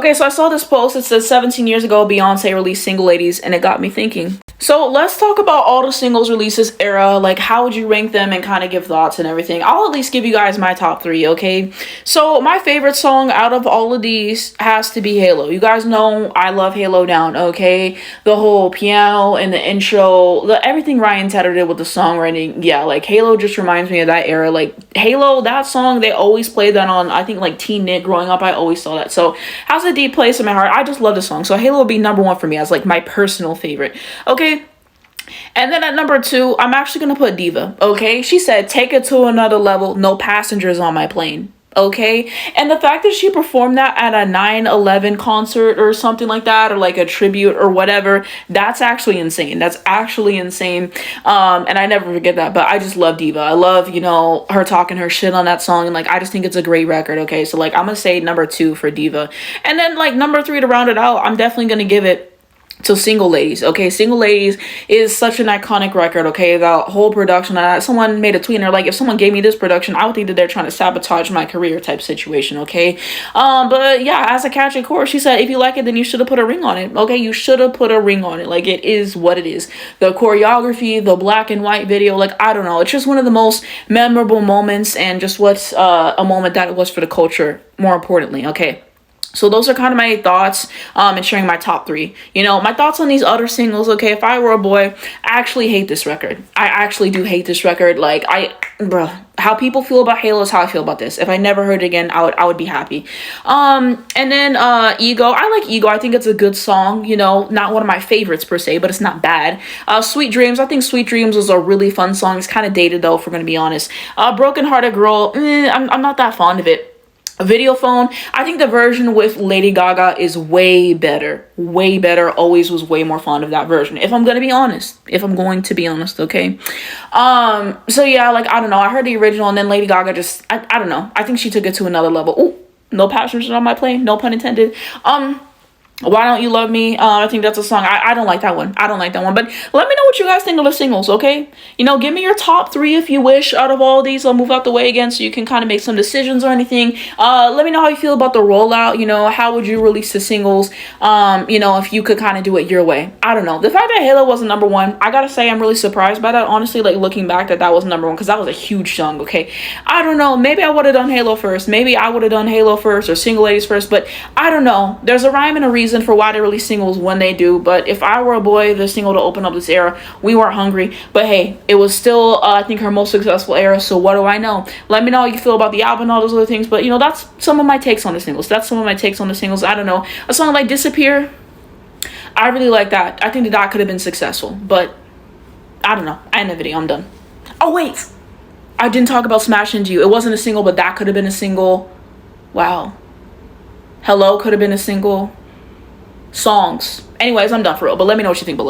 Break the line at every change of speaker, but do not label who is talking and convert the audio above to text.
Okay, so I saw this post. It says 17 years ago, Beyonce released Single Ladies, and it got me thinking. So let's talk about all the singles releases era. Like, how would you rank them and kind of give thoughts and everything? I'll at least give you guys my top three, okay? So my favorite song out of all of these has to be Halo. You guys know I love Halo Down, okay? The whole piano and the intro, everything Ryan Tedder did with the songwriting. Yeah, like Halo just reminds me of that era. Like Halo, that song, they always played that on, I think, like Teen Nick growing up. I always saw that. So has a deep place in my heart. I just love the song. So Halo would be number one for me as like my personal favorite. Okay. And then at number two, I'm actually going to put Diva, okay? She said, take it to another level, no passengers on my plane, okay? And the fact that she performed that at a 9/11 concert or something like that, or like a tribute or whatever, that's actually insane. That's actually insane. And I never forget that, but I just love Diva. I love, you know, her talking her shit on that song, and like, I just think it's a great record, okay? So like, I'm going to say number two for Diva. And then like number three to round it out, I'm definitely going to give it to Single Ladies, okay? Single Ladies is such an iconic record, okay? The whole production, someone made a tweet and they're like, if someone gave me this production, I would think that they're trying to sabotage my career type situation, okay? But yeah, as a catchy chorus, she said, if you like it, then you should have put a ring on it, okay? You should have put a ring on it. Like, it is what it is. The choreography, the black and white video, like, I don't know. It's just one of the most memorable moments, and just what's a moment that it was for the culture, more importantly, okay? So those are kind of my thoughts and sharing my top three. You know, my thoughts on these other singles, okay? If I were a boy, I actually hate this record. I actually do hate this record. Like, bruh, how people feel about Halo is how I feel about this. If I never heard it again, I would be happy. And then Ego. I like Ego. I think it's a good song. You know, not one of my favorites per se, but it's not bad. Sweet Dreams. I think Sweet Dreams was a really fun song. It's kind of dated though, if we're going to be honest. Broken Hearted Girl. I'm not that fond of it. Video Phone, I think the version with Lady Gaga is way better. Way better. Always was way more fond of that version, if I'm going to be honest. Okay? So yeah, like, I don't know. I heard the original, and then Lady Gaga just, I don't know. I think she took it to another level. Ooh, no passengers on my plane. No pun intended. Why Don't You Love Me? I think that's a song. I don't like that one. But let me know what you guys think of the singles, okay? You know, give me your top three if you wish out of all these. I'll move out the way again so you can kind of make some decisions or anything. Let me know how you feel about the rollout. You know, how would you release the singles? You know, if you could kind of do it your way. I don't know. The fact that Halo wasn't number one, I gotta say I'm really surprised by that. Honestly, like, looking back, that was number one, because that was a huge song, okay? I don't know. Maybe I would have done Halo first. Or Single Ladies first. But I don't know. There's a rhyme and a reason for why they release singles when they do. But if I were a boy, the single to open up this era, We Weren't Hungry. But hey, it was still I think her most successful era, so what do I know? Let me know how you feel about the album and all those other things. But you know, that's some of my takes on the singles. I don't know, a song like Disappear, I really like that. I think that could have been successful, but I don't know. I end the video. I'm done. Oh wait, I didn't talk about Smash Into You. It wasn't a single, but that could have been a single. Wow. Hello could have been a single. Songs. Anyways, I'm done for real, but let me know what you think below.